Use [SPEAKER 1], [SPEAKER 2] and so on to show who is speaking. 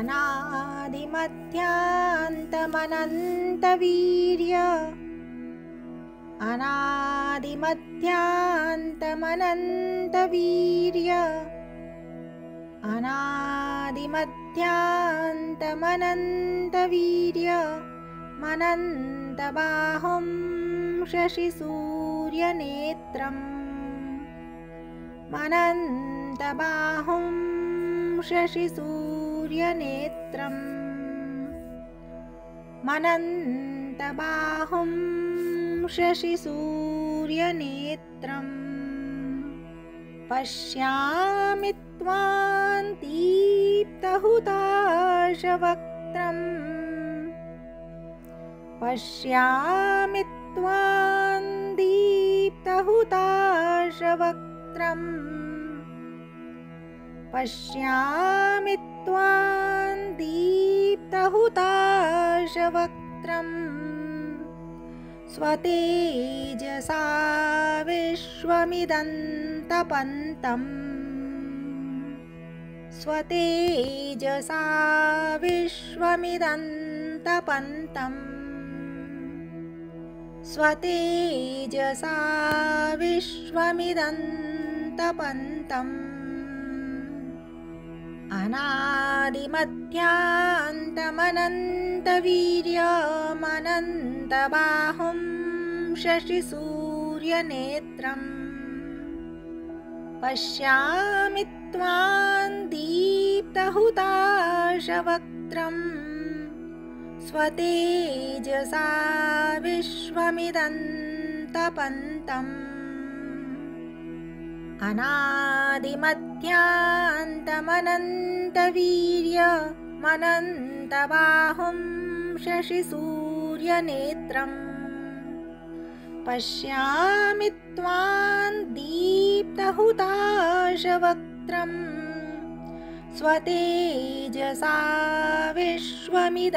[SPEAKER 1] अनादिमध्यान्तमनन्तवीर्य अनादिमध्यान्तमनन्तवीर्य अनादिमध्यान्तमनन्तवीर्य मनन्तबाहुं शशिसूर्यनेत्रम् मनन्तबाहुं शशिसूर्यनेत्रम् मनन्तबाहुं शशिसूर्यनेत्रम् पश्यामि त्वां दीप्तहुताशवक्त्रम् पश्यामि त्वां दीप्तहुताशवक्त्रम् पश्यामि त्वां दीप्तहुताशवक्त्रम् स्वतेजसा विश्वमिदन्तपन्तम् स्वतेजसा विश्वमिदन्तपन्तम् स्वतेजसा विश्वमिदन्तपन्तम् अनादिमध्यान्तमनन्तवीर्यमनन्तबाहुं शशिसूर्यनेत्रम् पश्यामि त्वां दीप्तहुताशवक्त्रम् स्वतेजसा विश्वमिदन्तपन्तम् अनादिमध्यान्तमनन्तवीर्यमनन्तबाहुं शशिसूर्यनेत्रम् पश्यामि त्वां दीप्तहुताशवक्त्रम् स्वतेजसा विश्वमिदन्तपन्तम्